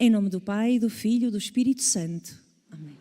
Em nome do Pai, do Filho e do Espírito Santo. Amém.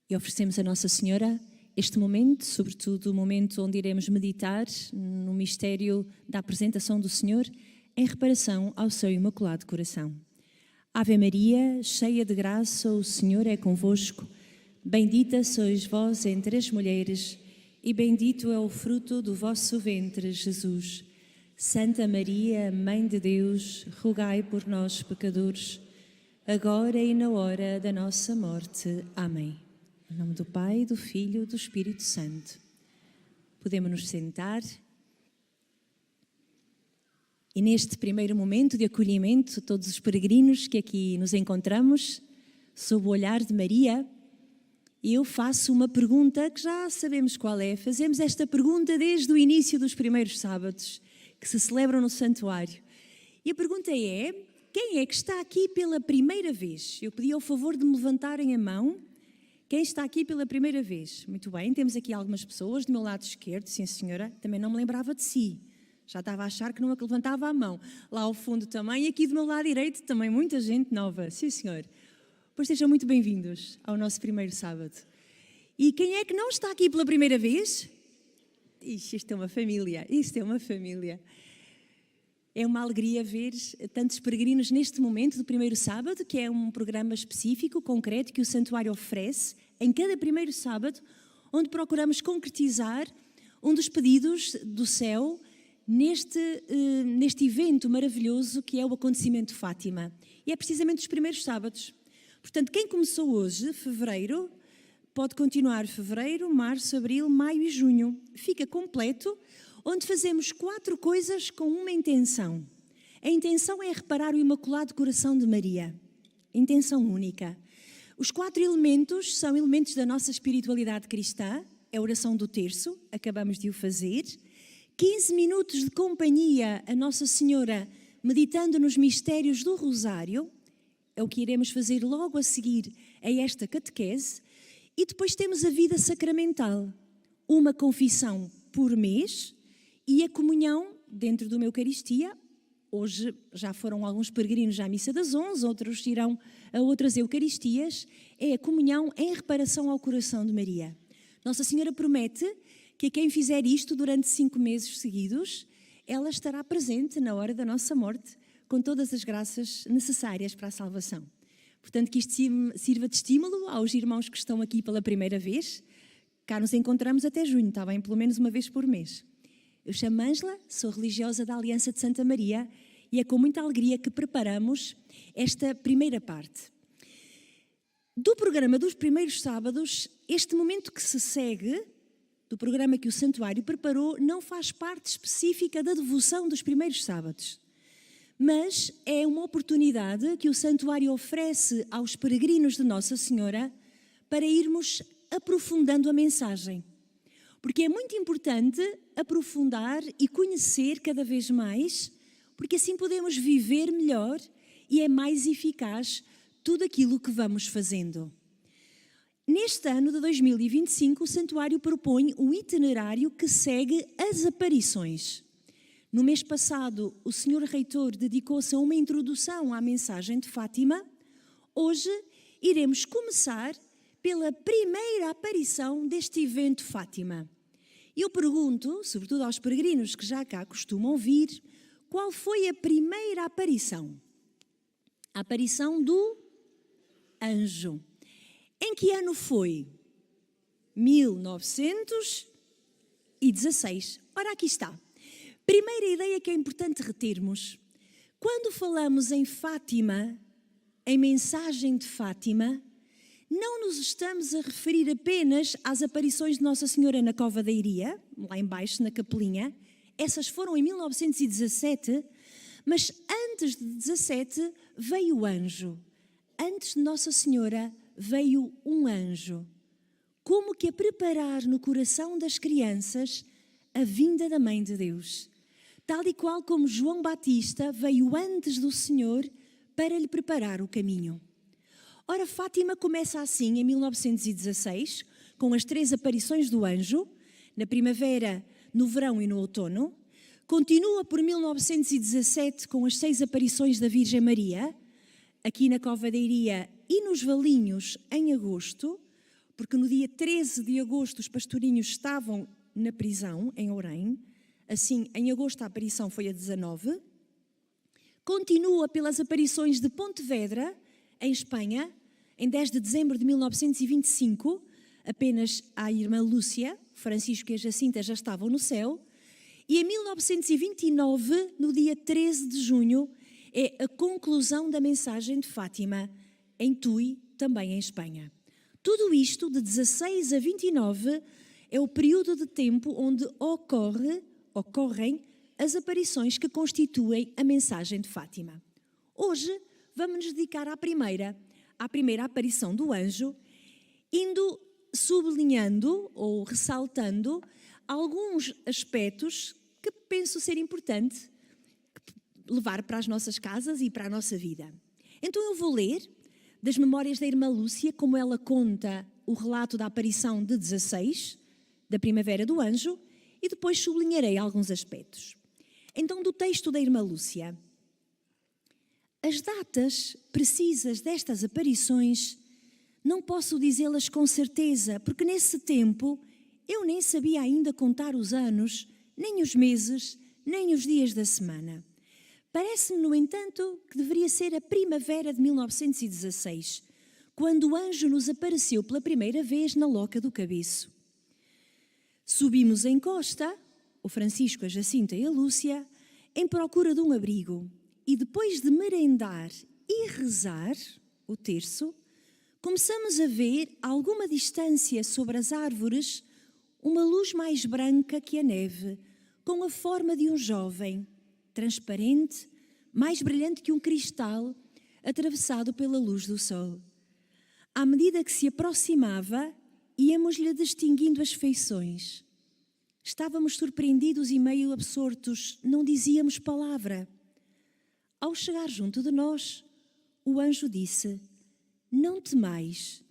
E oferecemos a Nossa Senhora este momento, sobretudo o momento onde iremos meditar no mistério da apresentação do Senhor em reparação ao seu Imaculado Coração. Ave Maria, cheia de graça, o Senhor é convosco. Bendita sois vós entre as mulheres e bendito é o fruto do vosso ventre, Jesus. Santa Maria, Mãe de Deus, rogai por nós, pecadores, agora e na hora da nossa morte. Amém. Em nome do Pai, do Filho e do Espírito Santo. Podemos nos sentar. E neste primeiro momento de acolhimento, todos os peregrinos que aqui nos encontramos, sob o olhar de Maria, eu faço uma pergunta que já sabemos qual é. Fazemos esta pergunta desde o início dos primeiros sábados, que se celebram no santuário. E a pergunta é, quem é que está aqui pela primeira vez? Eu pedi ao favor de me levantarem a mão. Quem está aqui pela primeira vez? Muito bem, temos aqui algumas pessoas do meu lado esquerdo, sim senhora, também não me lembrava de si. Já estava a achar que não levantava a mão. Lá ao fundo também, e aqui do meu lado direito também muita gente nova, sim senhor. Pois sejam muito bem-vindos ao nosso primeiro sábado. E quem é que não está aqui pela primeira vez? Isto é uma família, isto é uma família. É uma alegria ver tantos peregrinos neste momento do primeiro sábado, que é um programa específico, concreto, que o Santuário oferece em cada primeiro sábado, onde procuramos concretizar um dos pedidos do céu neste evento maravilhoso que é o acontecimento de Fátima. E é precisamente os primeiros sábados. Portanto, quem começou hoje, fevereiro, pode continuar fevereiro, março, abril, maio e junho. Fica completo, onde fazemos 4 coisas com uma intenção. A intenção é reparar o Imaculado Coração de Maria. Intenção única. Os 4 elementos são elementos da nossa espiritualidade cristã. É a oração do terço, acabamos de o fazer. 15 minutos de companhia a Nossa Senhora, meditando nos mistérios do Rosário. É o que iremos fazer logo a seguir a esta catequese. E depois temos a vida sacramental. Uma confissão por mês. E a comunhão dentro de uma Eucaristia. Hoje já foram alguns peregrinos à Missa das 11, outros irão a outras Eucaristias. É a comunhão em reparação ao coração de Maria. Nossa Senhora promete que a quem fizer isto durante 5 meses seguidos, ela estará presente na hora da nossa morte, com todas as graças necessárias para a salvação. Portanto, que isto sirva de estímulo aos irmãos que estão aqui pela primeira vez. Cá nos encontramos até junho, está bem? Pelo menos uma vez por mês. Eu chamo Ângela, sou religiosa da Aliança de Santa Maria e é com muita alegria que preparamos esta primeira parte. Do programa dos primeiros sábados, este momento que se segue, do programa que o Santuário preparou, não faz parte específica da devoção dos primeiros sábados, mas é uma oportunidade que o Santuário oferece aos peregrinos de Nossa Senhora para irmos aprofundando a mensagem. Porque é muito importante aprofundar e conhecer cada vez mais, porque assim podemos viver melhor e é mais eficaz tudo aquilo que vamos fazendo. Neste ano de 2025, o Santuário propõe um itinerário que segue as aparições. No mês passado, o Sr. Reitor dedicou-se a uma introdução à mensagem de Fátima. Hoje, iremos começar pela primeira aparição deste evento Fátima. Eu pergunto, sobretudo aos peregrinos que já cá costumam vir, qual foi a primeira aparição? A aparição do anjo. Em que ano foi? 1916. Ora, aqui está. Primeira ideia que é importante retermos. quando falamos em Fátima, em mensagem de Fátima, não nos estamos a referir apenas às aparições de Nossa Senhora na Cova da Iria, lá embaixo na capelinha. Essas foram em 1917, mas antes de 17 veio o anjo. Antes de Nossa Senhora veio um anjo, como que a preparar no coração das crianças a vinda da Mãe de Deus. Tal e qual como João Batista veio antes do Senhor para lhe preparar o caminho. Ora, Fátima começa assim em 1916, com as 3 aparições do anjo, na primavera, no verão e no outono. Continua por 1917 com as 6 aparições da Virgem Maria, aqui na Cova da Iria e nos Valinhos em agosto, porque no dia 13 de agosto os pastorinhos estavam na prisão, em Ourém. Assim, em agosto a aparição foi a 19. Continua pelas aparições de Pontevedra, em Espanha, em 10 de dezembro de 1925, apenas a irmã Lúcia, Francisco e a Jacinta já estavam no céu. E em 1929, no dia 13 de junho, é a conclusão da mensagem de Fátima, em Tui, também em Espanha. Tudo isto, de 16 a 29, é o período de tempo onde ocorrem as aparições que constituem a mensagem de Fátima. Hoje vamos nos dedicar à primeira aparição do anjo, indo sublinhando ou ressaltando alguns aspectos que penso ser importante levar para as nossas casas e para a nossa vida. Então eu vou ler das memórias da irmã Lúcia, como ela conta o relato da aparição de 16, da primavera do anjo, e depois sublinharei alguns aspectos. Então, do texto da irmã Lúcia. As datas precisas destas aparições não posso dizê-las com certeza, porque nesse tempo eu nem sabia ainda contar os anos, nem os meses, nem os dias da semana. Parece-me, no entanto, que deveria ser a primavera de 1916, quando o anjo nos apareceu pela primeira vez na Loca do Cabeço. Subimos em Costa, o Francisco, a Jacinta e a Lúcia, em procura de um abrigo, e depois de merendar e rezar o terço, começamos a ver, a alguma distância sobre as árvores, uma luz mais branca que a neve, com a forma de um jovem, transparente, mais brilhante que um cristal, atravessado pela luz do sol. À medida que se aproximava, íamos-lhe distinguindo as feições. Estávamos surpreendidos e meio absortos, não dizíamos palavra. Ao chegar junto de nós, o anjo disse: "Não temais,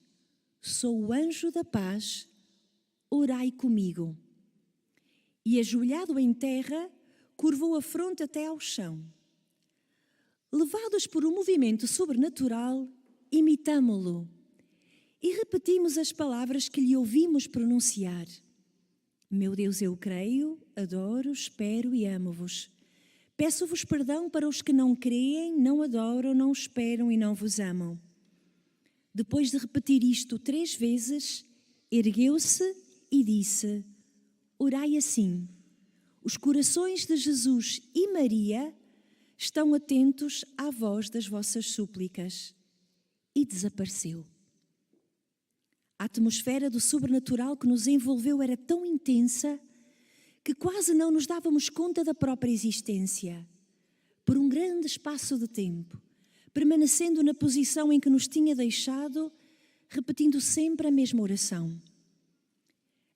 sou o anjo da paz, orai comigo." E ajoelhado em terra, curvou a fronte até ao chão. Levados por um movimento sobrenatural, imitámo-lo e repetimos as palavras que lhe ouvimos pronunciar. Meu Deus, eu creio, adoro, espero e amo-vos. Peço-vos perdão para os que não creem, não adoram, não esperam e não vos amam. Depois de repetir isto 3 vezes, ergueu-se e disse: orai assim. Os corações de Jesus e Maria estão atentos à voz das vossas súplicas. E desapareceu. A atmosfera do sobrenatural que nos envolveu era tão intensa que quase não nos dávamos conta da própria existência. Por um grande espaço de tempo, permanecendo na posição em que nos tinha deixado, repetindo sempre a mesma oração.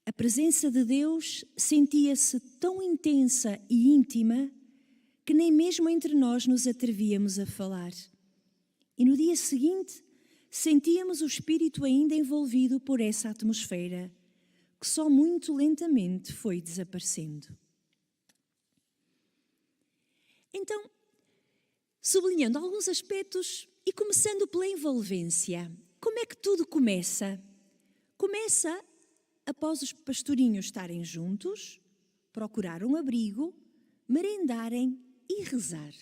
A presença de Deus sentia-se tão intensa e íntima que nem mesmo entre nós nos atrevíamos a falar. E no dia seguinte, sentíamos o espírito ainda envolvido por essa atmosfera, que só muito lentamente foi desaparecendo. Então, sublinhando alguns aspectos e começando pela envolvência, como é que tudo começa? Começa após os pastorinhos estarem juntos, procurar um abrigo, merendarem e rezar.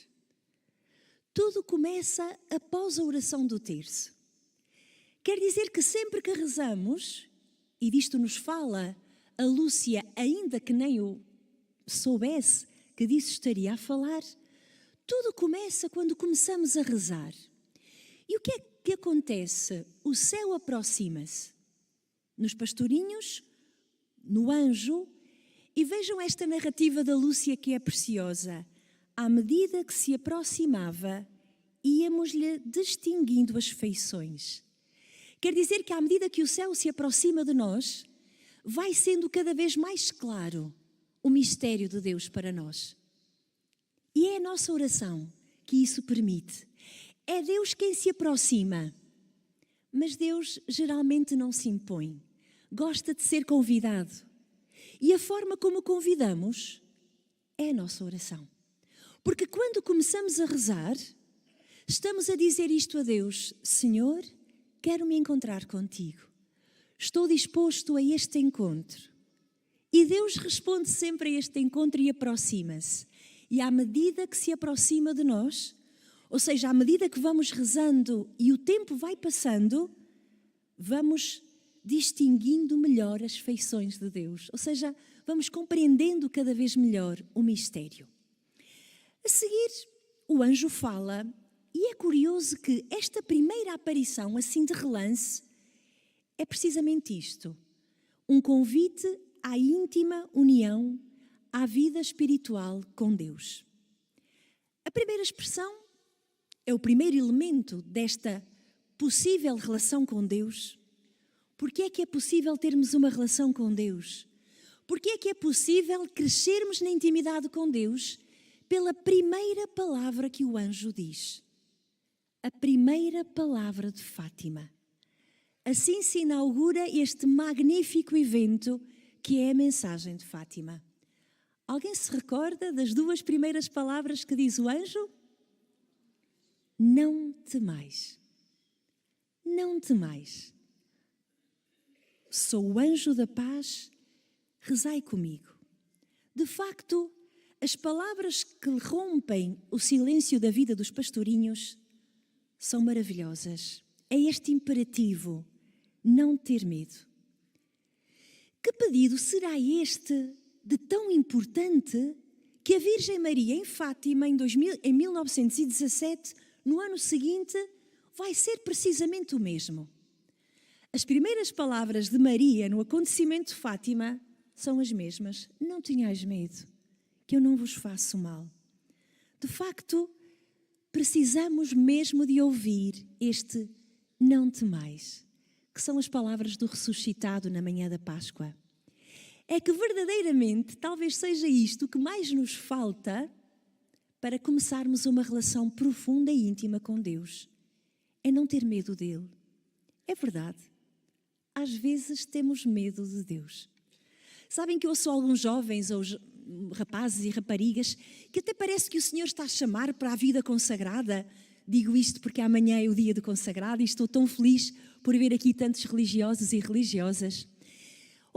Tudo começa após a oração do terço. Quer dizer que sempre que rezamos, e disto nos fala a Lúcia, ainda que nem o soubesse que disso estaria a falar, Tudo começa quando começamos a rezar. E o que é que acontece? O céu aproxima-se. Nos pastorinhos, no anjo, e vejam esta narrativa da Lúcia que é preciosa. À medida que se aproximava, íamos-lhe distinguindo as feições. Quer dizer que à medida que o céu se aproxima de nós, vai sendo cada vez mais claro o mistério de Deus para nós. E é a nossa oração que isso permite. É Deus quem se aproxima, mas Deus geralmente não se impõe. Gosta de ser convidado. E a forma como o convidamos é a nossa oração. Porque quando começamos a rezar, estamos a dizer isto a Deus: Senhor, quero me encontrar contigo. Estou disposto a este encontro. E Deus responde sempre a este encontro e aproxima-se. E à medida que se aproxima de nós, ou seja, à medida que vamos rezando e o tempo vai passando, vamos distinguindo melhor as feições de Deus. Ou seja, vamos compreendendo cada vez melhor o mistério. A seguir, o anjo fala, e é curioso que esta primeira aparição, assim de relance, é precisamente isto. Um convite à íntima união, à vida espiritual com Deus. A primeira expressão é o primeiro elemento desta possível relação com Deus. Porque é que é possível termos uma relação com Deus? Porque é que é possível crescermos na intimidade com Deus? Pela primeira palavra que o anjo diz. A primeira palavra de Fátima. Assim se inaugura este magnífico evento que é a mensagem de Fátima. Alguém se recorda das duas primeiras palavras que diz o anjo? Não temais. Não temais. Sou o anjo da paz, rezai comigo. De facto, as palavras que rompem o silêncio da vida dos pastorinhos são maravilhosas. É este imperativo, não ter medo. Que pedido será este de tão importante que a Virgem Maria em Fátima, em 1917, no ano seguinte, vai ser precisamente o mesmo? As primeiras palavras de Maria no acontecimento de Fátima são as mesmas. Não tenhais medo, que eu não vos faço mal. De facto, precisamos mesmo de ouvir este não temais, que são as palavras do ressuscitado na manhã da Páscoa. É que verdadeiramente talvez seja isto que mais nos falta para começarmos uma relação profunda e íntima com Deus. É não ter medo dele. É verdade. Às vezes temos medo de Deus. Sabem que eu ouço alguns jovens ou rapazes e raparigas que até parece que o Senhor está a chamar para a vida consagrada. Digo isto porque amanhã é o dia do consagrado e estou tão feliz por ver aqui tantos religiosos e religiosas.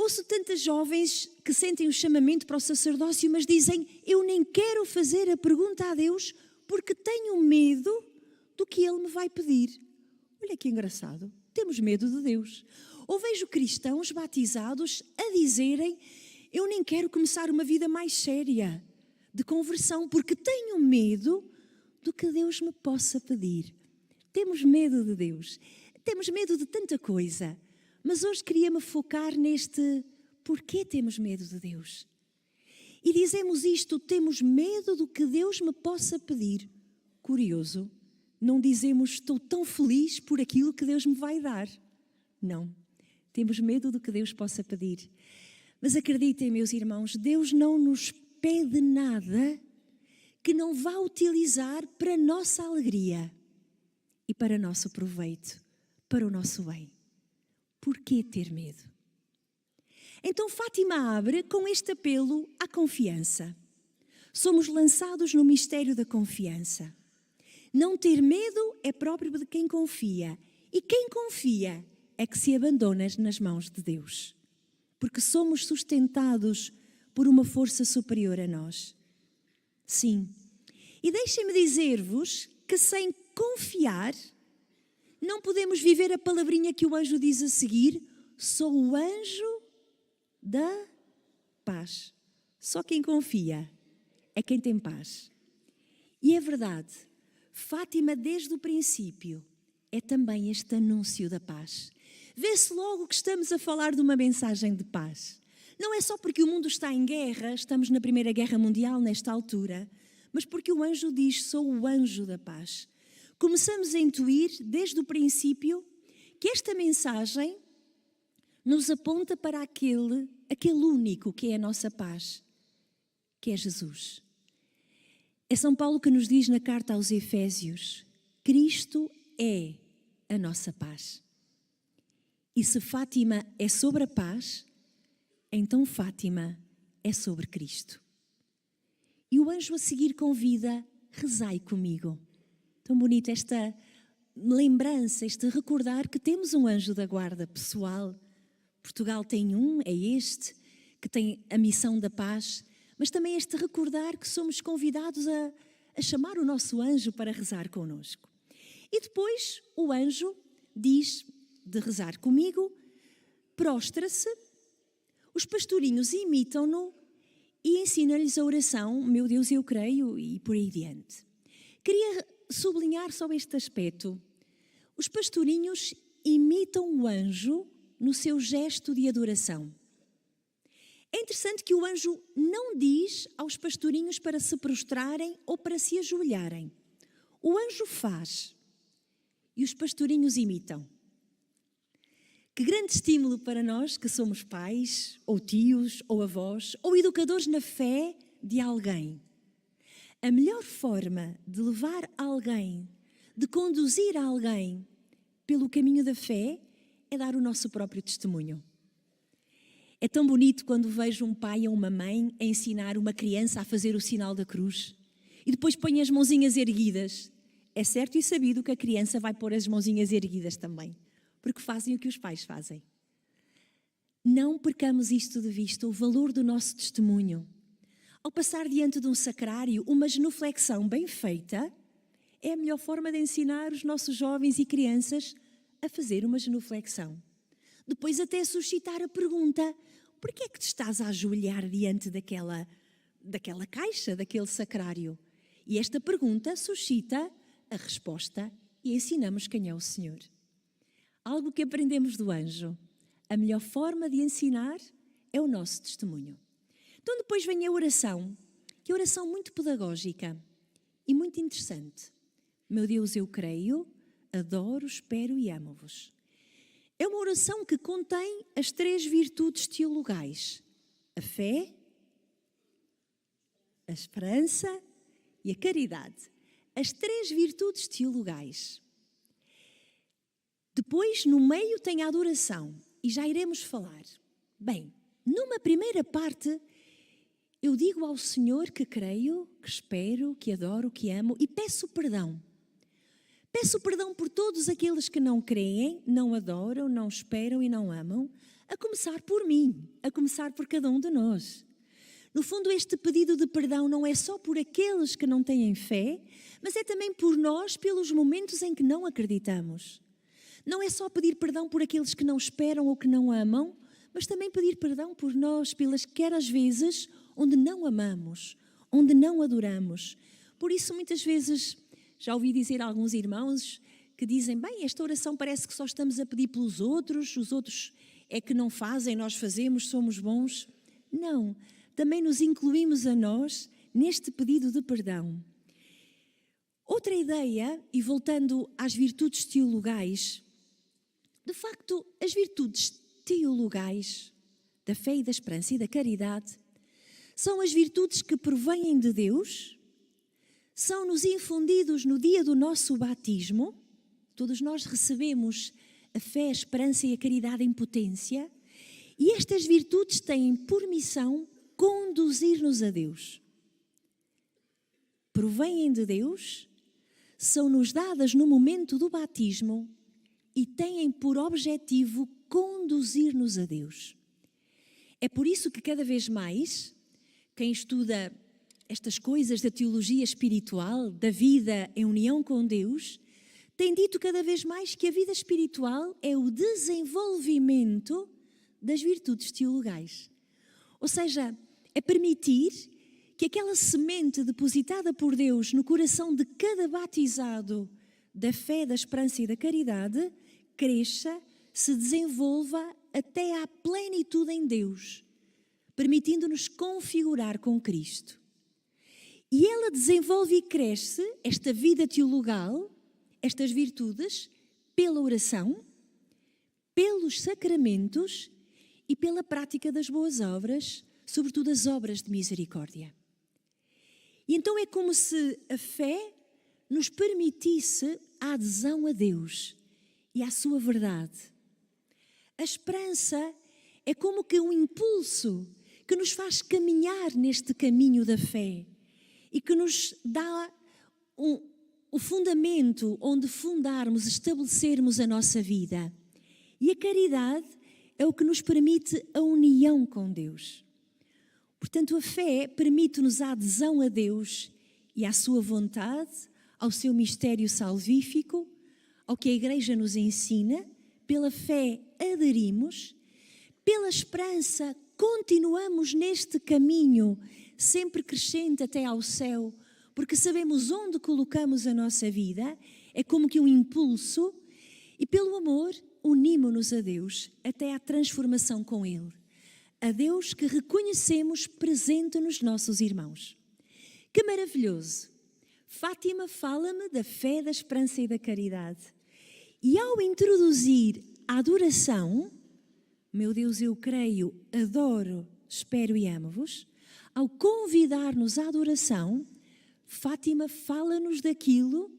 Ouço tantas jovens que sentem o chamamento para o sacerdócio, mas dizem: eu nem quero fazer a pergunta a Deus porque tenho medo do que Ele me vai pedir. Olha que engraçado, temos medo de Deus. Ou vejo cristãos batizados a dizerem: eu nem quero começar uma vida mais séria de conversão porque tenho medo do que Deus me possa pedir. Temos medo de Deus, temos medo de tanta coisa. Mas hoje queria-me focar neste porquê temos medo de Deus. E dizemos isto: temos medo do que Deus me possa pedir. Curioso, não dizemos estou tão feliz por aquilo que Deus me vai dar. Não, temos medo do que Deus possa pedir. Mas acreditem, meus irmãos, Deus não nos pede nada que não vá utilizar para a nossa alegria e para o nosso proveito, para o nosso bem. Por que ter medo? Então Fátima abre com este apelo à confiança. Somos lançados no mistério da confiança. Não ter medo é próprio de quem confia. E quem confia é que se abandona nas mãos de Deus. Porque somos sustentados por uma força superior a nós. Sim. E deixem-me dizer-vos que sem confiar não podemos viver a palavrinha que o anjo diz a seguir: sou o anjo da paz. Só quem confia é quem tem paz. E é verdade, Fátima desde o princípio é também este anúncio da paz. Vê-se logo que estamos a falar de uma mensagem de paz. Não é só porque o mundo está em guerra, estamos na Primeira Guerra Mundial nesta altura, mas porque o anjo diz: sou o anjo da paz. Começamos a intuir desde o princípio que esta mensagem nos aponta para aquele único que é a nossa paz, que é Jesus. É São Paulo que nos diz na carta aos Efésios: Cristo é a nossa paz. E se Fátima é sobre a paz, então Fátima é sobre Cristo. E o anjo a seguir convida: rezai comigo. Tão bonita esta lembrança, este recordar que temos um anjo da guarda pessoal. Portugal tem um, é este, que tem a missão da paz, mas também este recordar que somos convidados a chamar o nosso anjo para rezar connosco. E depois o anjo diz de rezar comigo, prostra-se, os pastorinhos imitam-no e ensina-lhes a oração, meu Deus, eu creio, e por aí diante. Queria sublinhar só este aspecto. Os pastorinhos imitam o anjo no seu gesto de adoração. É interessante que o anjo não diz aos pastorinhos para se prostrarem ou para se ajoelharem. O anjo faz e os pastorinhos imitam. Que grande estímulo para nós que somos pais, ou tios, ou avós, ou educadores na fé de alguém. A melhor forma de levar alguém, de conduzir alguém pelo caminho da fé é dar o nosso próprio testemunho. É tão bonito quando vejo um pai ou uma mãe a ensinar uma criança a fazer o sinal da cruz e depois põe as mãozinhas erguidas. É certo e sabido que a criança vai pôr as mãozinhas erguidas também, porque fazem o que os pais fazem. Não percamos isto de vista, o valor do nosso testemunho. Ao passar diante de um sacrário, uma genuflexão bem feita é a melhor forma de ensinar os nossos jovens e crianças a fazer uma genuflexão. Depois até suscitar a pergunta: por que é que te estás a ajoelhar diante daquela caixa, daquele sacrário? E esta pergunta suscita a resposta e ensinamos quem é o Senhor. Algo que aprendemos do anjo: a melhor forma de ensinar é o nosso testemunho. Então depois vem a oração, que é uma oração muito pedagógica e muito interessante. Meu Deus, eu creio, adoro, espero e amo-vos. É uma oração que contém as 3 virtudes teologais: a fé, a esperança e a caridade. As 3 virtudes teologais. Depois, no meio, tem a adoração, e já iremos falar. Bem, numa primeira parte, eu digo ao Senhor que creio, que espero, que adoro, que amo e peço perdão. Peço perdão por todos aqueles que não creem, não adoram, não esperam e não amam, a começar por mim, a começar por cada um de nós. No fundo, este pedido de perdão não é só por aqueles que não têm fé, mas é também por nós, pelos momentos em que não acreditamos. Não é só pedir perdão por aqueles que não esperam ou que não amam, mas também pedir perdão por nós, pelas quer às vezes onde não amamos, onde não adoramos. Por isso, muitas vezes, já ouvi dizer a alguns irmãos que dizem: bem, esta oração parece que só estamos a pedir pelos outros, os outros é que não fazem, nós fazemos, somos bons. Não, também nos incluímos a nós neste pedido de perdão. Outra ideia, e voltando às virtudes teologais, de facto, as virtudes teologais da fé e da esperança e da caridade são as virtudes que provêm de Deus, são-nos infundidos no dia do nosso batismo. Todos nós recebemos a fé, a esperança e a caridade em potência, e estas virtudes têm por missão conduzir-nos a Deus. Provêm de Deus, são-nos dadas no momento do batismo e têm por objetivo conduzir-nos a Deus. É por isso que cada vez mais quem estuda estas coisas da teologia espiritual, da vida em união com Deus, tem dito cada vez mais que a vida espiritual é o desenvolvimento das virtudes teologais. Ou seja, é permitir que aquela semente depositada por Deus no coração de cada batizado da fé, da esperança e da caridade cresça, se desenvolva até à plenitude em Deus, permitindo-nos configurar com Cristo. E ela desenvolve e cresce esta vida teologal, estas virtudes, pela oração, pelos sacramentos e pela prática das boas obras, sobretudo as obras de misericórdia. E então é como se a fé nos permitisse a adesão a Deus e à sua verdade. A esperança é como que um impulso que nos faz caminhar neste caminho da fé e que nos dá o fundamento onde fundarmos, estabelecermos a nossa vida. E a caridade é o que nos permite a união com Deus. Portanto, a fé permite-nos a adesão a Deus e à sua vontade, ao seu mistério salvífico, ao que a Igreja nos ensina. Pela fé aderimos, pela esperança continuamos neste caminho, sempre crescente até ao céu, porque sabemos onde colocamos a nossa vida, é como que um impulso, e pelo amor unimos-nos a Deus até à transformação com Ele. A Deus que reconhecemos presente nos nossos irmãos. Que maravilhoso! Fátima fala-me da fé, da esperança e da caridade. E ao introduzir a adoração, meu Deus, eu creio, adoro, espero e amo-vos, ao convidar-nos à adoração, Fátima fala-nos daquilo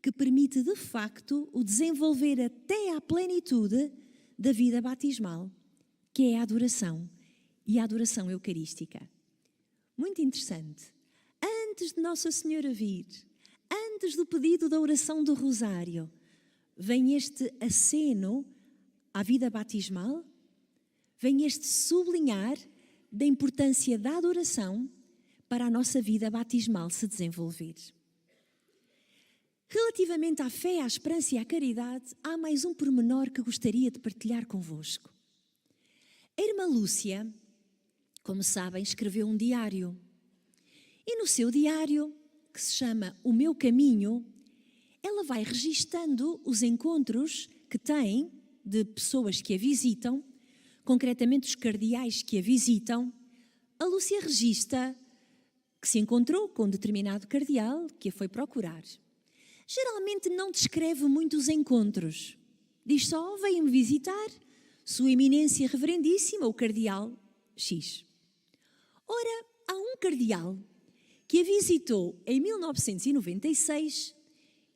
que permite de facto o desenvolver até à plenitude da vida batismal, que é a adoração e a adoração eucarística. Muito interessante. Antes de Nossa Senhora vir, antes do pedido da oração do Rosário, vem este aceno à vida batismal, vem este sublinhar da importância da adoração para a nossa vida batismal se desenvolver. Relativamente à fé, à esperança e à caridade, há mais um pormenor que gostaria de partilhar convosco. A irmã Lúcia, como sabem, escreveu um diário. E no seu diário, que se chama O Meu Caminho, ela vai registando os encontros que tem de pessoas que a visitam, concretamente os cardeais que a visitam. A Lúcia registra que se encontrou com um determinado cardeal que a foi procurar. Geralmente não descreve muito os encontros. Diz só, veio-me visitar Sua Eminência Reverendíssima, o cardeal X. Ora, há um cardeal que a visitou em 1996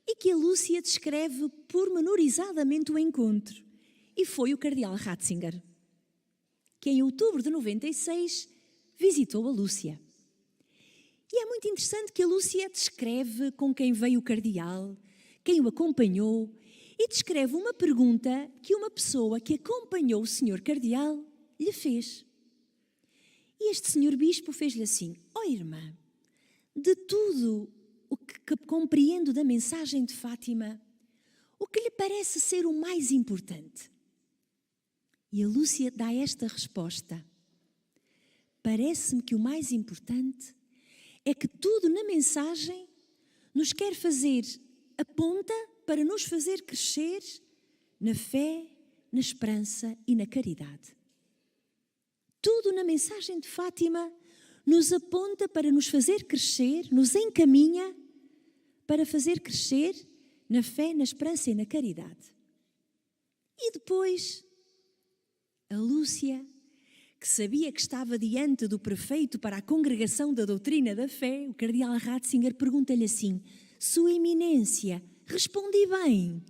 e que a Lúcia descreve pormenorizadamente o encontro. E foi o cardeal Ratzinger, que em outubro de 96 visitou a Lúcia. E é muito interessante que a Lúcia descreve com quem veio o cardeal, quem o acompanhou, e descreve uma pergunta que uma pessoa que acompanhou o senhor cardeal lhe fez. E este senhor bispo fez-lhe assim: ó irmã, de tudo o que compreendo da mensagem de Fátima, o que lhe parece ser o mais importante? E a Lúcia dá esta resposta: parece-me que o mais importante é que tudo na mensagem nos quer fazer, aponta para nos fazer crescer na fé, na esperança e na caridade. Tudo na mensagem de Fátima nos aponta para nos fazer crescer, nos encaminha para fazer crescer na fé, na esperança e na caridade. E depois, a Lúcia, que sabia que estava diante do prefeito para a Congregação da Doutrina da Fé, o cardeal Ratzinger, pergunta-lhe assim: Sua Eminência, respondi bem?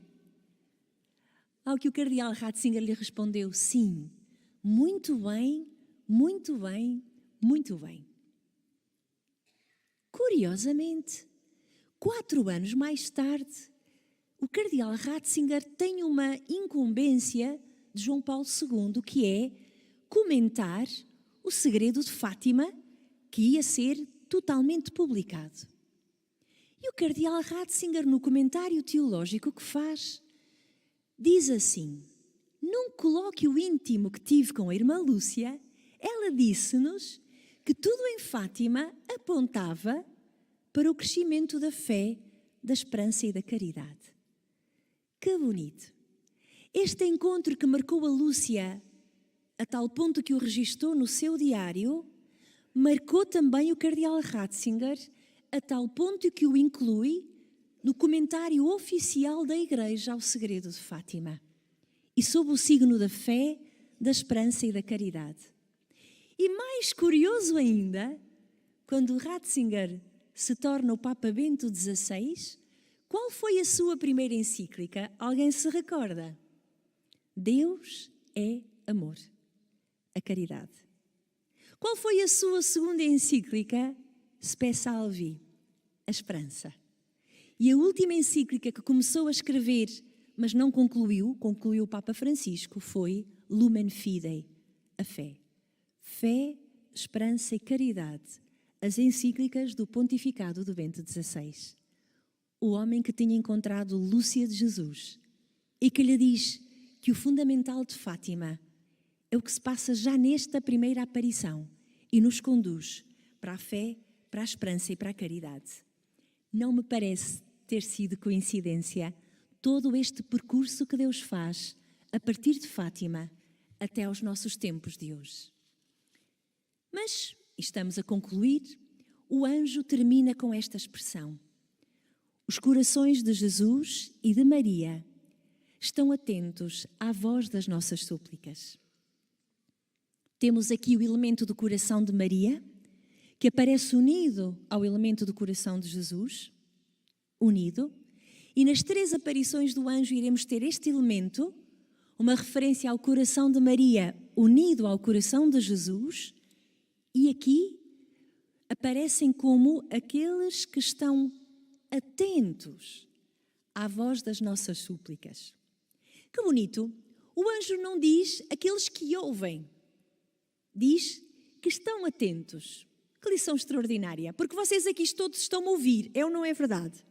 Ao que o cardeal Ratzinger lhe respondeu: sim, muito bem, muito bem, muito bem. Curiosamente, 4 anos mais tarde, o cardeal Ratzinger tem uma incumbência de João Paulo II, que é comentar o segredo de Fátima, que ia ser totalmente publicado. E o cardeal Ratzinger, no comentário teológico que faz, diz assim: num colóquio íntimo que tive com a irmã Lúcia, ela disse-nos que tudo em Fátima apontava para o crescimento da fé, da esperança e da caridade. Que bonito! Este encontro que marcou a Lúcia a tal ponto que o registou no seu diário, marcou também o cardeal Ratzinger a tal ponto que o inclui no comentário oficial da Igreja ao segredo de Fátima. E sob o signo da fé, da esperança e da caridade. E mais curioso ainda, quando Ratzinger se torna o Papa Bento XVI, qual foi a sua primeira encíclica? Alguém se recorda? Deus é amor, a caridade. Qual foi a sua segunda encíclica? Spe Salvi, a esperança. E a última encíclica que começou a escrever, mas não concluiu o Papa Francisco, foi Lumen Fidei, a fé. Fé, esperança e caridade, as encíclicas do pontificado do Bento XVI. O homem que tinha encontrado Lúcia de Jesus e que lhe diz que o fundamental de Fátima é o que se passa já nesta primeira aparição e nos conduz para a fé, para a esperança e para a caridade. Não me parece ter sido coincidência todo este percurso que Deus faz a partir de Fátima até aos nossos tempos de hoje. Mas, estamos a concluir, o anjo termina com esta expressão: os corações de Jesus e de Maria estão atentos à voz das nossas súplicas. Temos aqui o elemento do coração de Maria, que aparece unido ao elemento do coração de Jesus, unido, e nas 3 aparições do anjo iremos ter este elemento, uma referência ao coração de Maria unido ao coração de Jesus, e aqui aparecem como aqueles que estão atentos à voz das nossas súplicas. Que bonito! O anjo não diz aqueles que ouvem, diz que estão atentos. Que lição extraordinária, porque vocês aqui todos estão a ouvir, é ou não é verdade?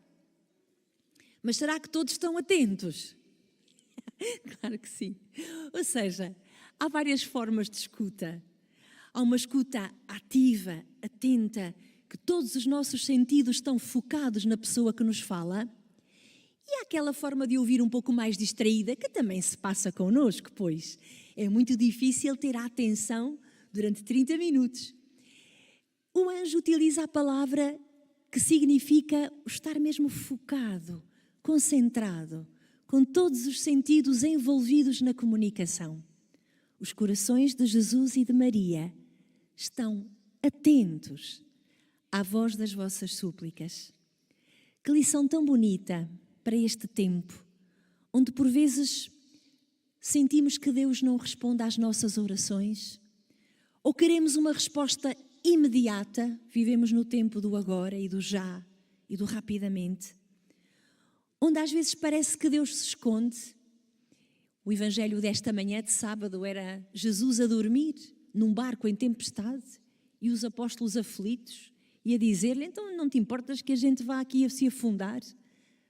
Mas será que todos estão atentos? Claro que sim. Ou seja, há várias formas de escuta. Há uma escuta ativa, atenta, que todos os nossos sentidos estão focados na pessoa que nos fala. E há aquela forma de ouvir um pouco mais distraída, que também se passa connosco, pois é muito difícil ter a atenção durante 30 minutos. O anjo utiliza a palavra que significa estar mesmo focado, concentrado, com todos os sentidos envolvidos na comunicação. Os corações de Jesus e de Maria estão atentos à voz das vossas súplicas. Que lição tão bonita para este tempo, onde por vezes sentimos que Deus não responde às nossas orações, ou queremos uma resposta imediata, vivemos no tempo do agora e do já e do rapidamente, onde às vezes parece que Deus se esconde. O evangelho desta manhã de sábado era Jesus a dormir num barco em tempestade e os apóstolos aflitos e a dizer-lhe: então não te importas que a gente vá aqui a se afundar?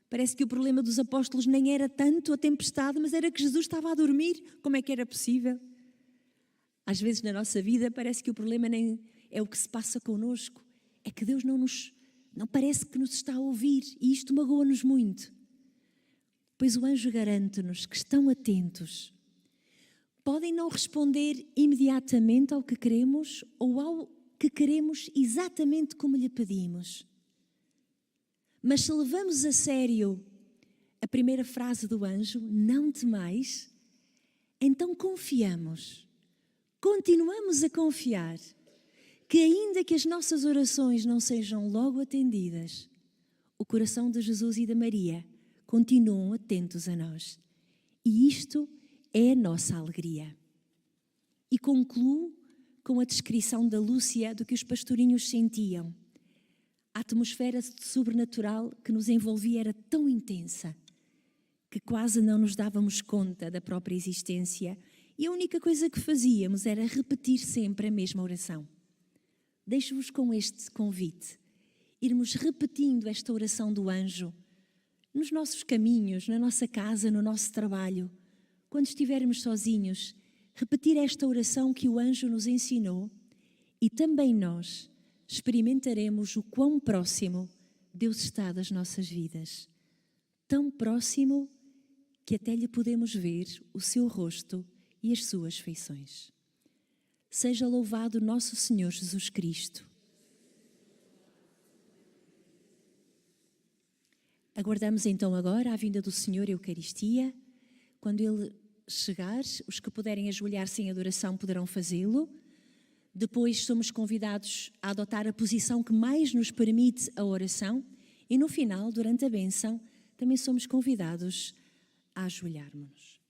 Parece que o problema dos apóstolos nem era tanto a tempestade, mas era que Jesus estava a dormir. Como é que era possível? Às vezes na nossa vida parece que o problema nem é o que se passa connosco, é que Deus não parece que nos está a ouvir, e isto magoa-nos muito. Pois o anjo garante-nos que estão atentos. Podem não responder imediatamente ao que queremos ou ao que queremos exatamente como lhe pedimos. Mas se levamos a sério a primeira frase do anjo, não temais, então confiamos, continuamos a confiar que ainda que as nossas orações não sejam logo atendidas, o coração de Jesus e de Maria continuam atentos a nós. E isto é a nossa alegria. E concluo com a descrição da Lúcia do que os pastorinhos sentiam. A atmosfera sobrenatural que nos envolvia era tão intensa que quase não nos dávamos conta da própria existência e a única coisa que fazíamos era repetir sempre a mesma oração. Deixo-vos com este convite, irmos repetindo esta oração do anjo nos nossos caminhos, na nossa casa, no nosso trabalho, quando estivermos sozinhos, repetir esta oração que o anjo nos ensinou e também nós experimentaremos o quão próximo Deus está das nossas vidas. Tão próximo que até lhe podemos ver o seu rosto e as suas feições. Seja louvado nosso Senhor Jesus Cristo. Aguardamos então agora a vinda do Senhor Eucaristia. Quando Ele chegar, os que puderem ajoelhar-se em adoração poderão fazê-lo. Depois somos convidados a adotar a posição que mais nos permite a oração. E no final, durante a bênção, também somos convidados a ajoelharmos-nos.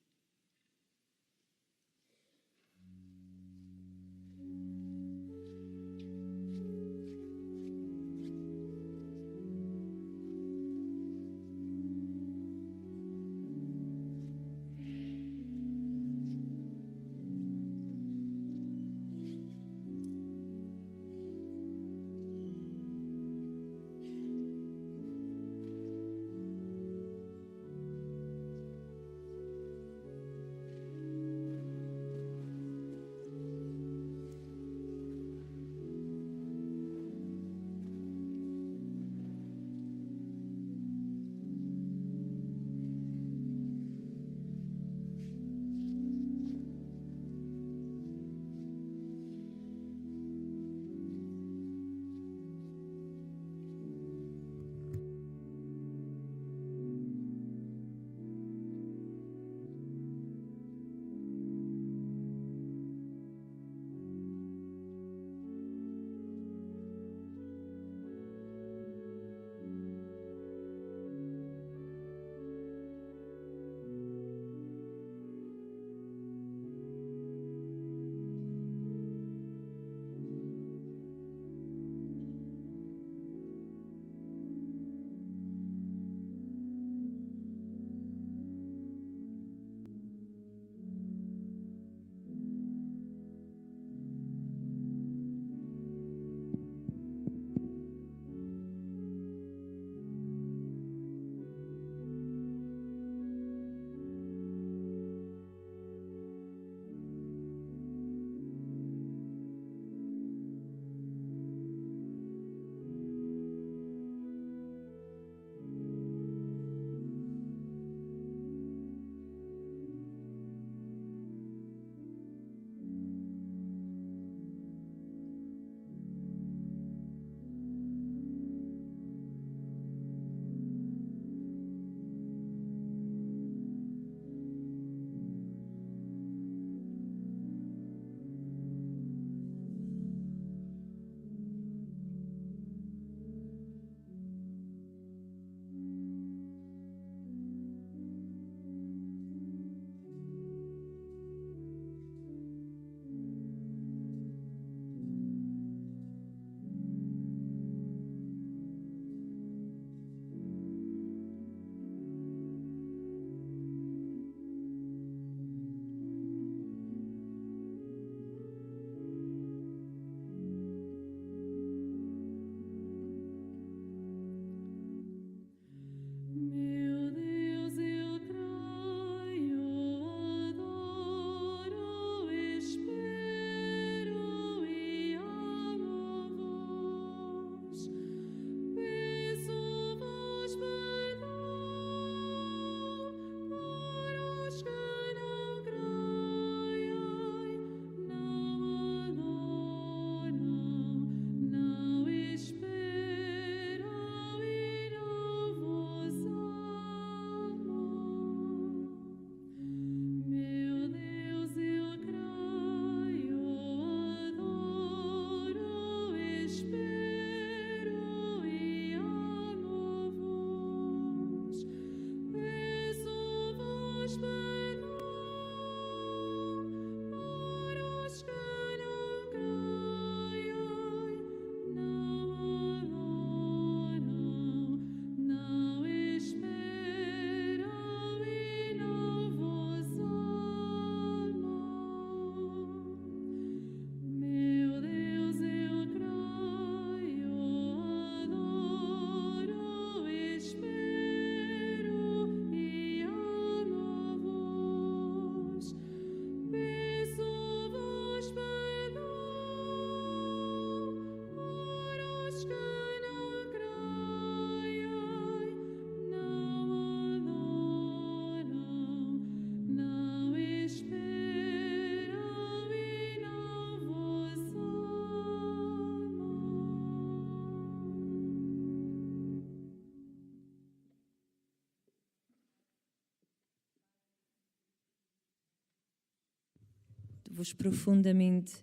Arrependo-vos profundamente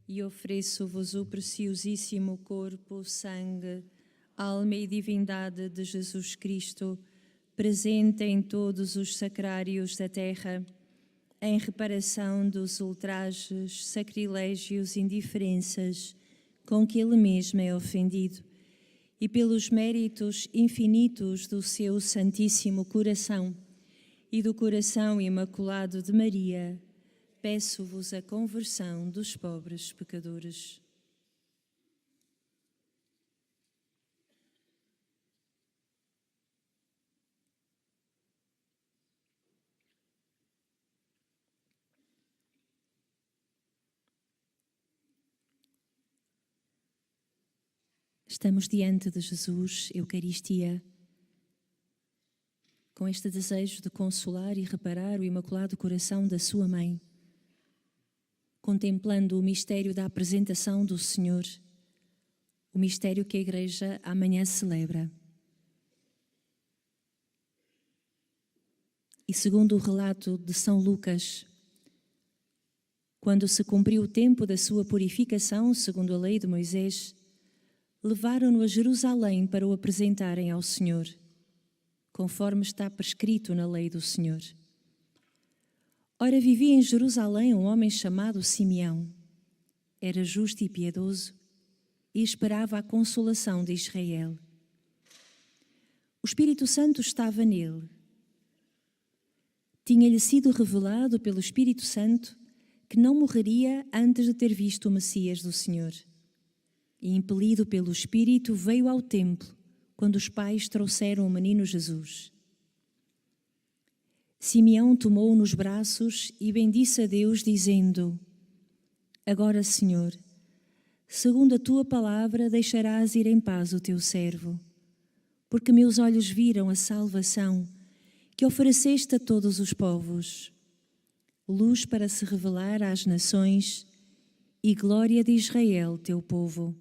e ofereço-vos o preciosíssimo corpo, sangue, alma e divindade de Jesus Cristo, presente em todos os sacrários da terra, em reparação dos ultrajes, sacrilégios e indiferenças com que Ele mesmo é ofendido, e pelos méritos infinitos do seu Santíssimo Coração e do coração imaculado de Maria, peço-vos a conversão dos pobres pecadores. Estamos diante de Jesus, Eucaristia, com este desejo de consolar e reparar o Imaculado Coração da sua Mãe, contemplando o mistério da apresentação do Senhor, o mistério que a Igreja amanhã celebra. E segundo o relato de São Lucas, quando se cumpriu o tempo da sua purificação, segundo a lei de Moisés, levaram-no a Jerusalém para o apresentarem ao Senhor, conforme está prescrito na lei do Senhor. Ora, vivia em Jerusalém um homem chamado Simeão. Era justo e piedoso e esperava a consolação de Israel. O Espírito Santo estava nele. Tinha-lhe sido revelado pelo Espírito Santo que não morreria antes de ter visto o Messias do Senhor. E, impelido pelo Espírito, veio ao templo, quando os pais trouxeram o menino Jesus. Simeão tomou-o nos braços e bendisse a Deus, dizendo: Agora, Senhor, segundo a tua palavra, deixarás ir em paz o teu servo, porque meus olhos viram a salvação que ofereceste a todos os povos, luz para se revelar às nações e glória de Israel, teu povo.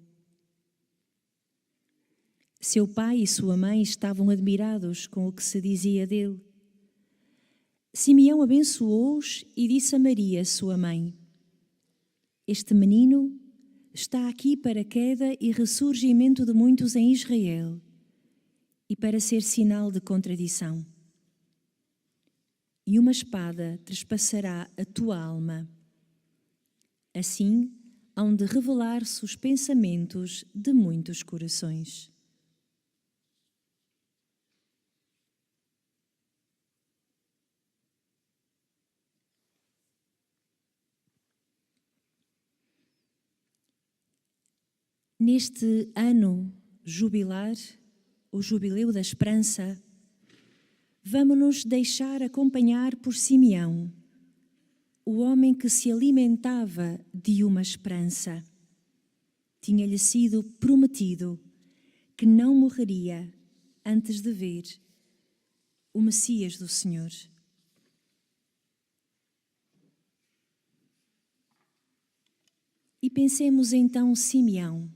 Seu pai e sua mãe estavam admirados com o que se dizia dele. Simeão abençoou-os e disse a Maria, sua mãe: Este menino está aqui para queda e ressurgimento de muitos em Israel e para ser sinal de contradição. E uma espada trespassará a tua alma. Assim hão de revelar-se os pensamentos de muitos corações. Neste ano jubilar, o Jubileu da Esperança, vamo-nos deixar acompanhar por Simeão, o homem que se alimentava de uma esperança. Tinha-lhe sido prometido que não morreria antes de ver o Messias do Senhor. E pensemos então Simeão,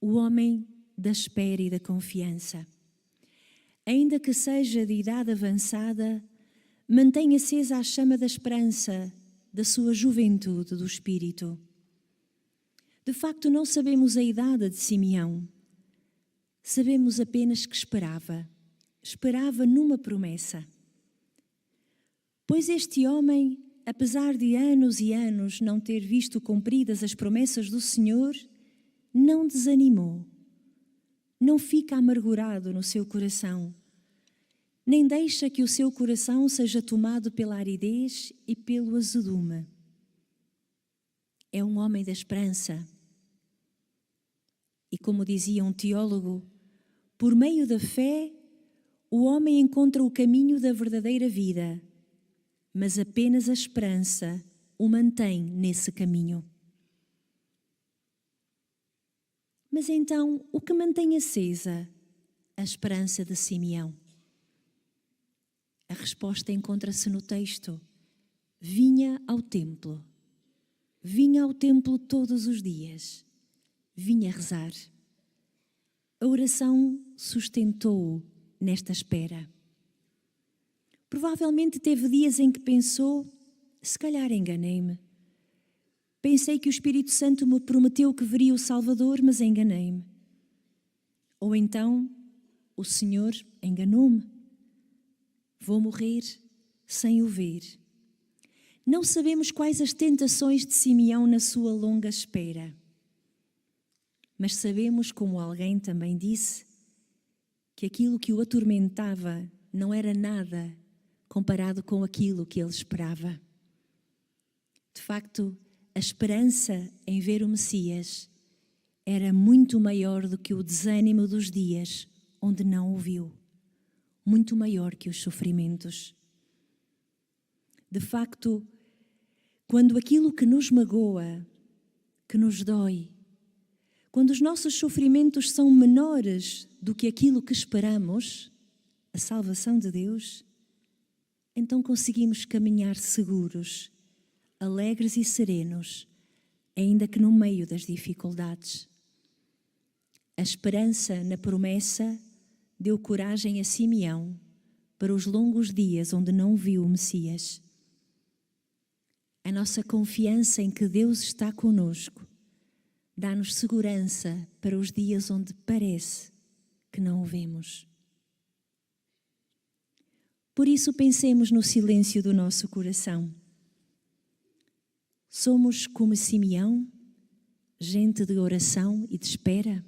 o homem da espera e da confiança. Ainda que seja de idade avançada, mantém acesa a chama da esperança da sua juventude do espírito. De facto, não sabemos a idade de Simeão. Sabemos apenas que esperava numa promessa. Pois este homem, apesar de anos e anos não ter visto cumpridas as promessas do Senhor, não desanimou, não fica amargurado no seu coração, nem deixa que o seu coração seja tomado pela aridez e pelo azedume. É um homem da esperança. E como dizia um teólogo, por meio da fé, o homem encontra o caminho da verdadeira vida, mas apenas a esperança o mantém nesse caminho. Mas então, o que mantém acesa a esperança de Simeão? A resposta encontra-se no texto. Vinha ao templo todos os dias, vinha rezar. A oração sustentou-o nesta espera. Provavelmente teve dias em que pensou: se calhar enganei-me, Pensei que o Espírito Santo me prometeu que veria o Salvador, mas enganei-me. Ou então, o Senhor enganou-me. Vou morrer sem o ver. Não sabemos quais as tentações de Simeão na sua longa espera. Mas sabemos, como alguém também disse, que aquilo que o atormentava não era nada comparado com aquilo que ele esperava. De facto, a esperança em ver o Messias era muito maior do que o desânimo dos dias onde não o viu, muito maior que os sofrimentos. De facto, quando aquilo que nos magoa, que nos dói, quando os nossos sofrimentos são menores do que aquilo que esperamos, a salvação de Deus, então conseguimos caminhar seguros, alegres e serenos, ainda que no meio das dificuldades. A esperança na promessa deu coragem a Simeão para os longos dias onde não viu o Messias. A nossa confiança em que Deus está conosco dá-nos segurança para os dias onde parece que não o vemos. Por isso, pensemos no silêncio do nosso coração. Somos como Simeão, gente de oração e de espera?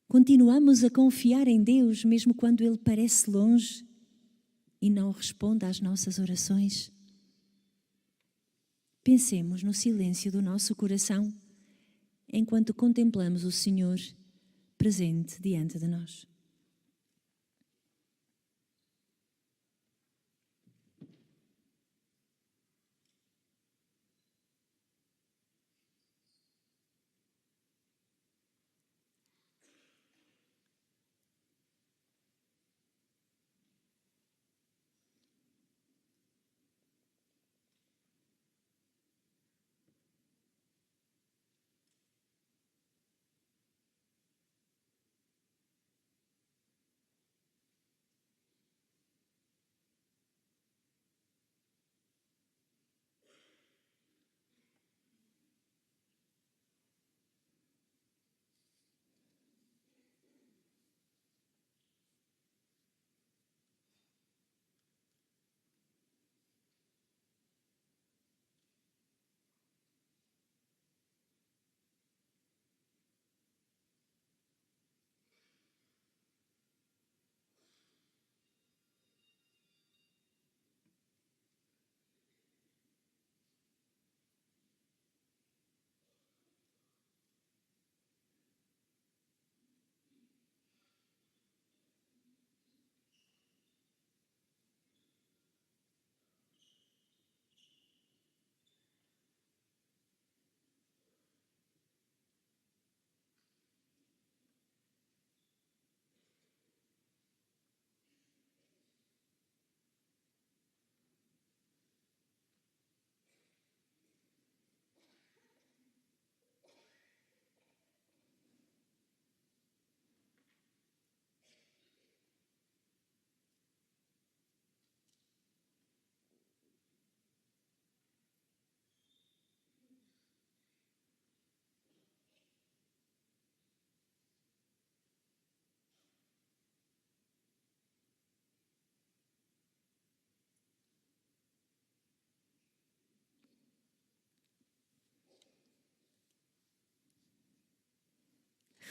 Continuamos a confiar em Deus mesmo quando Ele parece longe e não responde às nossas orações? Pensemos no silêncio do nosso coração enquanto contemplamos o Senhor presente diante de nós.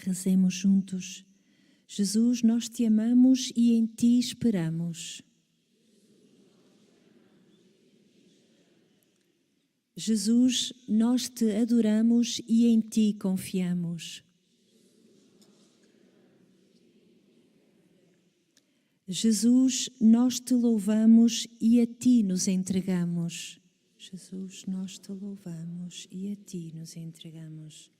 Rezemos juntos. Jesus, nós te amamos e em ti esperamos. Jesus, nós te adoramos e em ti confiamos. Jesus, nós te louvamos e a ti nos entregamos. Jesus, nós te louvamos e a ti nos entregamos.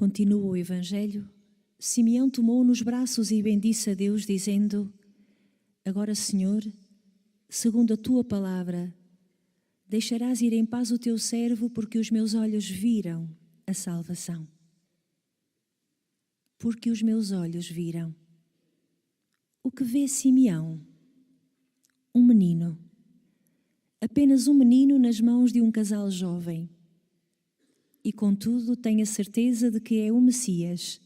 Continua o Evangelho. Simeão tomou-o nos braços e bendisse a Deus, dizendo: Agora, Senhor, segundo a tua palavra, deixarás ir em paz o teu servo, porque os meus olhos viram a salvação. Porque os meus olhos viram. O que vê Simeão? Um menino. Apenas um menino nas mãos de um casal jovem. E contudo tem a certeza de que é o Messias.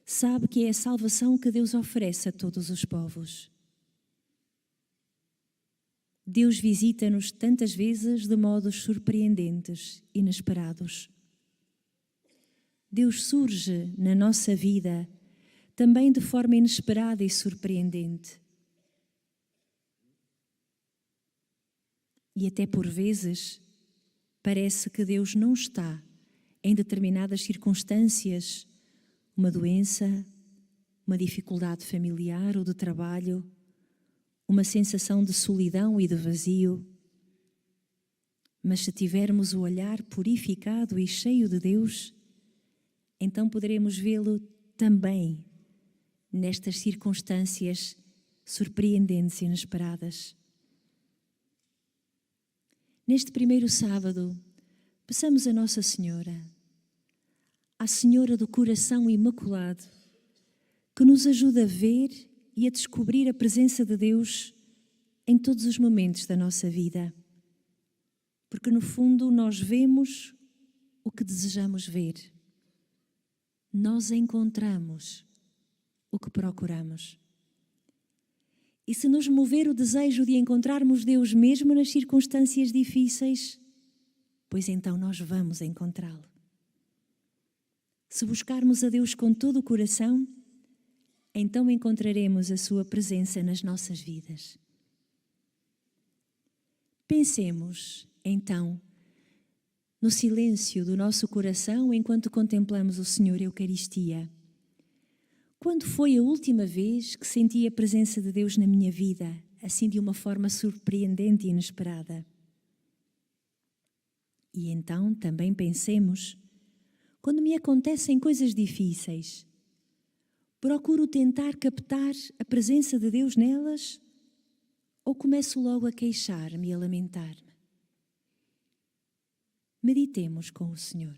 Sabe que é a salvação que Deus oferece a todos os povos. Deus visita-nos tantas vezes de modos surpreendentes, inesperados. Deus surge na nossa vida também de forma inesperada e surpreendente. E até por vezes parece que Deus não está em determinadas circunstâncias, uma doença, uma dificuldade familiar ou de trabalho, uma sensação de solidão e de vazio. Mas se tivermos o olhar purificado e cheio de Deus, então poderemos vê-lo também nestas circunstâncias surpreendentes e inesperadas. Neste primeiro sábado, peçamos a Nossa Senhora, a Senhora do Coração Imaculado, que nos ajude a ver e a descobrir a presença de Deus em todos os momentos da nossa vida. Porque no fundo nós vemos o que desejamos ver. Nós encontramos o que procuramos. E se nos mover o desejo de encontrarmos Deus mesmo nas circunstâncias difíceis, pois então nós vamos encontrá-lo. Se buscarmos a Deus com todo o coração, então encontraremos a sua presença nas nossas vidas. Pensemos, então, no silêncio do nosso coração enquanto contemplamos o Senhor Eucaristia. Quando foi a última vez que senti a presença de Deus na minha vida, assim de uma forma surpreendente e inesperada? E então também pensemos, quando me acontecem coisas difíceis, procuro tentar captar a presença de Deus nelas ou começo logo a queixar-me e a lamentar-me? Meditemos com o Senhor.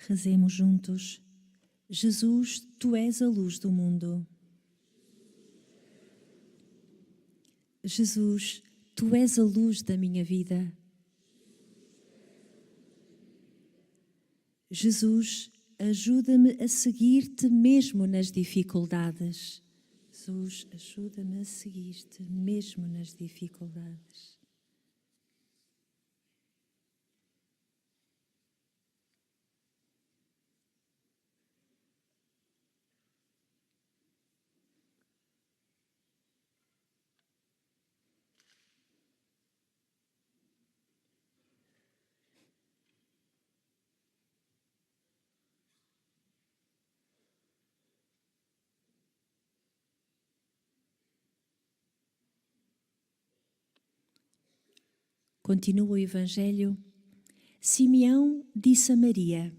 Rezemos juntos. Jesus, Tu és a luz do mundo. Jesus, Tu és a luz da minha vida. Jesus, ajuda-me a seguir-te mesmo nas dificuldades. Jesus, ajuda-me a seguir-te mesmo nas dificuldades. Continua o Evangelho. Simeão disse a Maria: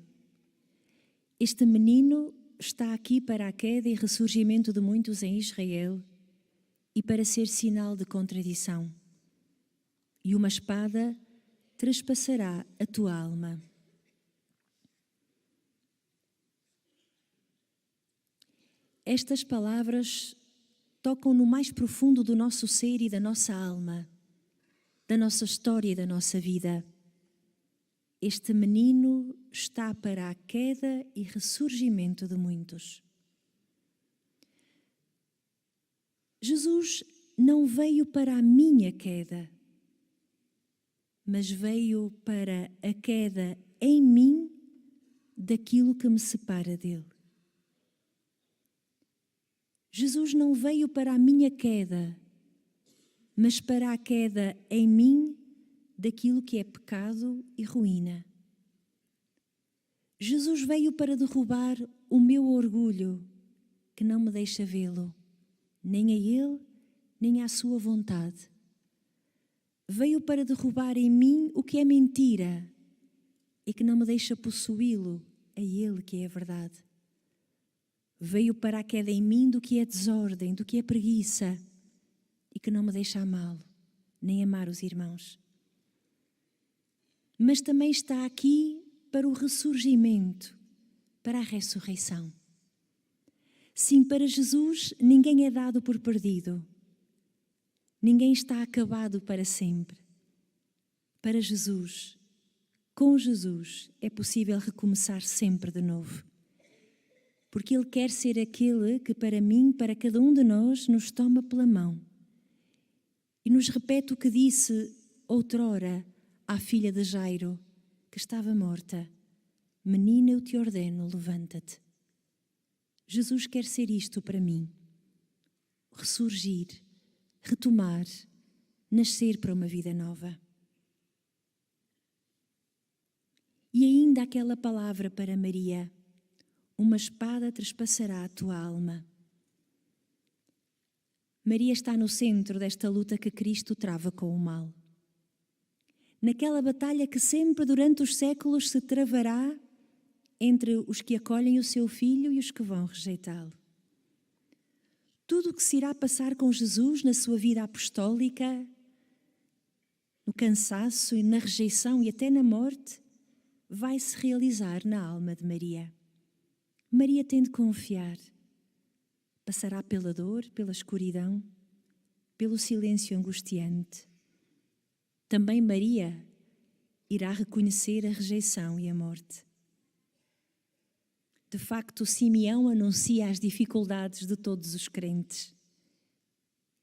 este menino está aqui para a queda e ressurgimento de muitos em Israel e para ser sinal de contradição. E uma espada trespassará a tua alma. Estas palavras tocam no mais profundo do nosso ser e da nossa alma, da nossa história e da nossa vida. Este menino está para a queda e ressurgimento de muitos. Jesus não veio para a minha queda, mas veio para a queda em mim daquilo que me separa dele. Jesus não veio para a minha queda, mas para a queda em mim daquilo que é pecado e ruína. Jesus veio para derrubar o meu orgulho, que não me deixa vê-lo, nem a ele, nem à sua vontade. Veio para derrubar em mim o que é mentira e que não me deixa possuí-lo, a ele que é a verdade. Veio para a queda em mim do que é desordem, do que é preguiça e que não me deixa amá-lo, nem amar os irmãos. Mas também está aqui para o ressurgimento, para a ressurreição. Sim, para Jesus ninguém é dado por perdido. Ninguém está acabado para sempre. Para Jesus, com Jesus, é possível recomeçar sempre de novo. Porque Ele quer ser aquele que para mim, para cada um de nós, nos toma pela mão e nos repete o que disse outrora à filha de Jairo, que estava morta: menina, eu te ordeno, levanta-te. Jesus quer ser isto para mim: ressurgir, retomar, nascer para uma vida nova. E ainda aquela palavra para Maria: uma espada trespassará a tua alma. Maria está no centro desta luta que Cristo trava com o mal. Naquela batalha que sempre durante os séculos se travará entre os que acolhem o seu filho e os que vão rejeitá-lo. Tudo o que se irá passar com Jesus na sua vida apostólica, no cansaço e na rejeição e até na morte, vai se realizar na alma de Maria. Maria tem de confiar. Passará pela dor, pela escuridão, pelo silêncio angustiante. Também Maria irá reconhecer a rejeição e a morte. De facto, Simeão anuncia as dificuldades de todos os crentes.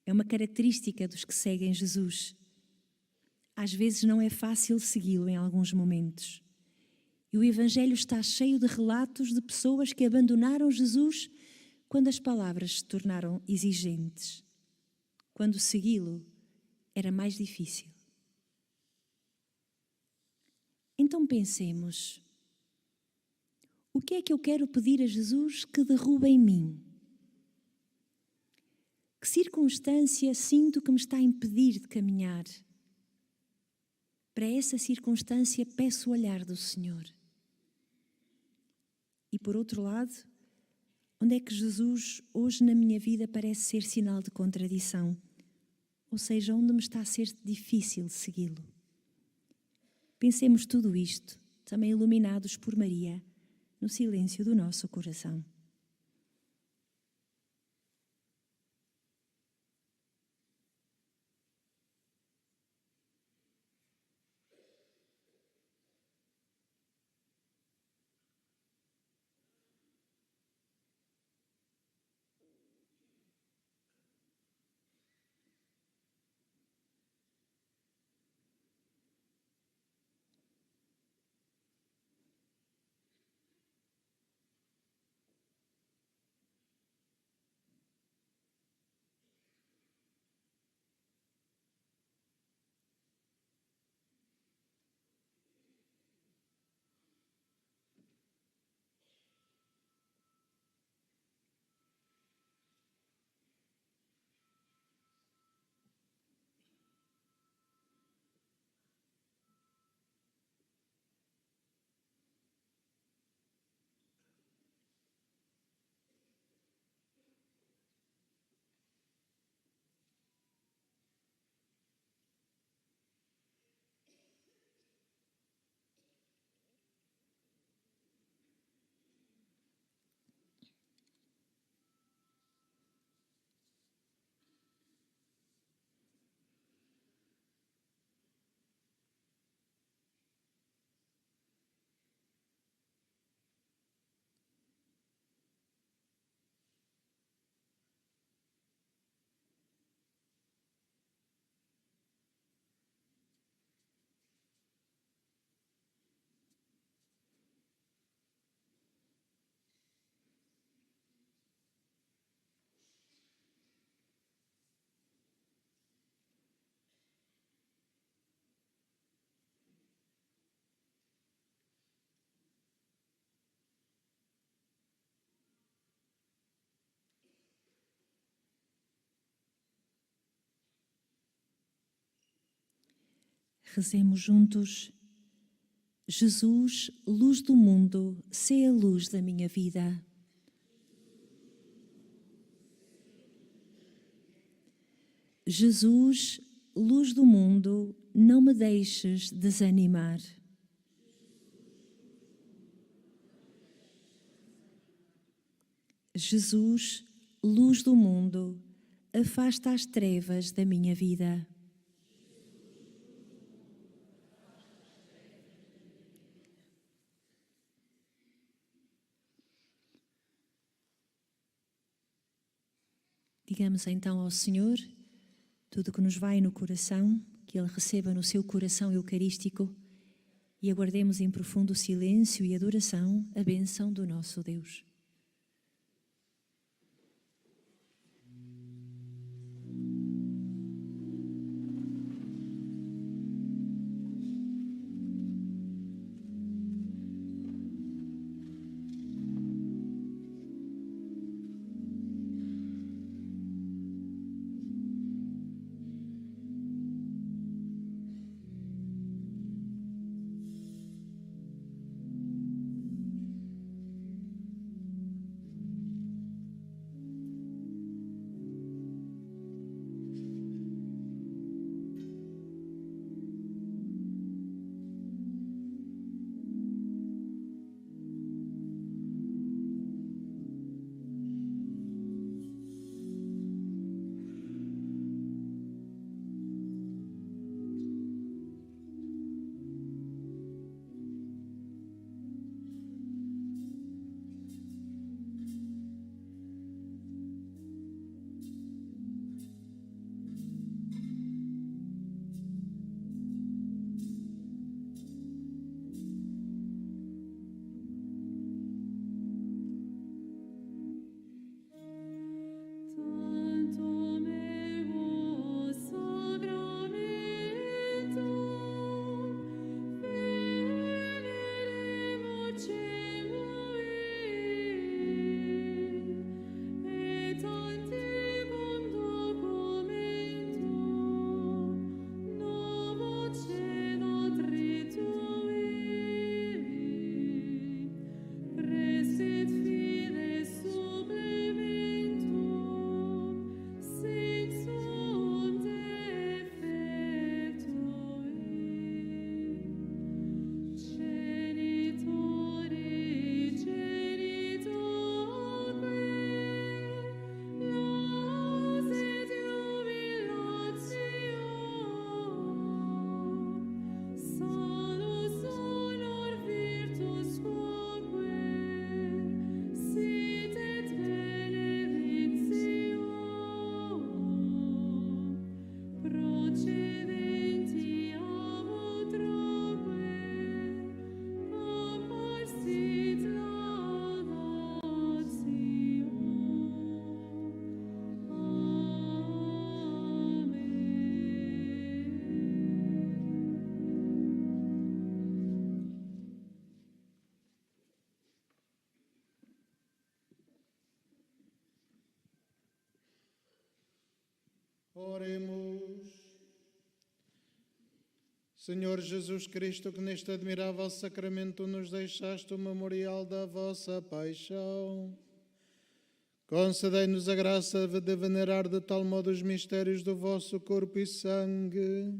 É uma característica dos que seguem Jesus. Às vezes não é fácil segui-lo em alguns momentos. E o Evangelho está cheio de relatos de pessoas que abandonaram Jesus quando as palavras se tornaram exigentes, quando segui-lo era mais difícil. Então pensemos: o que é que eu quero pedir a Jesus que derruba em mim? Que circunstância sinto que me está a impedir de caminhar? Para essa circunstância peço o olhar do Senhor. E por outro lado, onde é que Jesus hoje na minha vida parece ser sinal de contradição? Ou seja, onde me está a ser difícil segui-lo? Pensemos tudo isto, também iluminados por Maria, no silêncio do nosso coração. Rezemos juntos. Jesus, luz do mundo, sê a luz da minha vida. Jesus, luz do mundo, não me deixes desanimar. Jesus, luz do mundo, afasta as trevas da minha vida. Digamos então ao Senhor tudo o que nos vai no coração, que Ele receba no seu coração eucarístico, e aguardemos em profundo silêncio e adoração a bênção do nosso Deus. Oremos. Senhor Jesus Cristo, que neste admirável sacramento nos deixaste o memorial da vossa paixão, concedei-nos a graça de venerar de tal modo os mistérios do vosso corpo e sangue,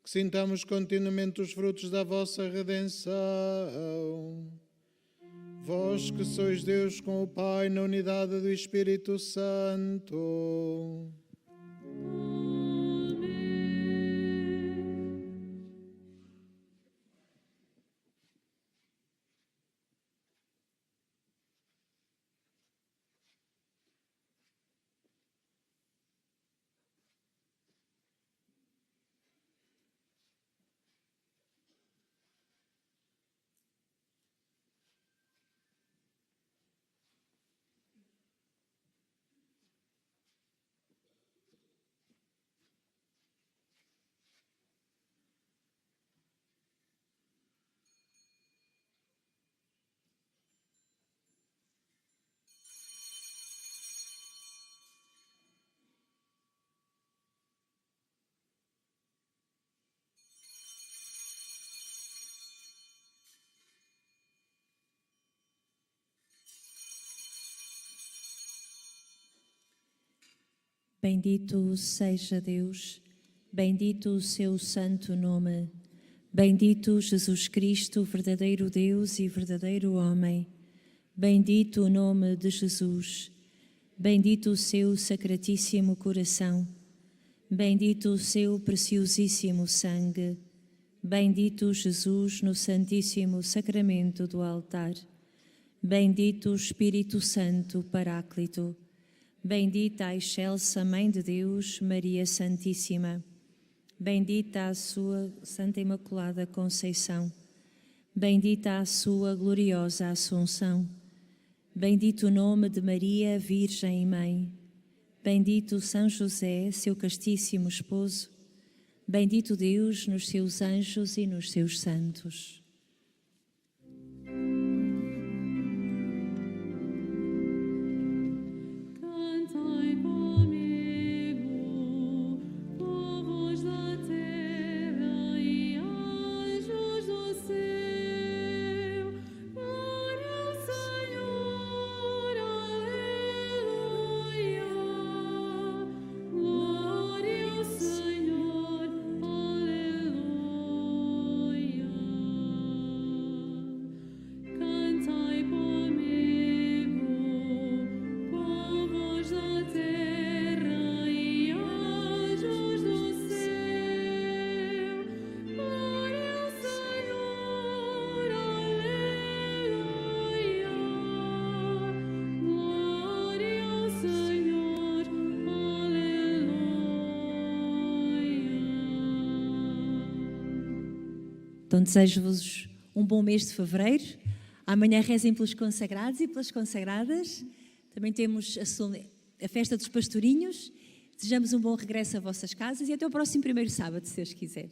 que sintamos continuamente os frutos da vossa redenção. Vós que sois Deus com o Pai na unidade do Espírito Santo. Bendito seja Deus, bendito o seu santo nome, bendito Jesus Cristo, verdadeiro Deus e verdadeiro homem, bendito o nome de Jesus, bendito o seu sacratíssimo coração, bendito o seu preciosíssimo sangue, bendito Jesus no santíssimo sacramento do altar, bendito o Espírito Santo Paráclito, bendita a excelsa Mãe de Deus, Maria Santíssima, bendita a sua Santa Imaculada Conceição, bendita a sua gloriosa Assunção, bendito o nome de Maria, Virgem e Mãe, bendito São José, seu castíssimo esposo, bendito Deus nos seus anjos e nos seus santos. Então desejo-vos um bom mês de fevereiro. Amanhã rezem pelos consagrados e pelas consagradas. Também temos a festa dos pastorinhos. Desejamos um bom regresso a vossas casas e até o próximo primeiro sábado, se Deus quiser.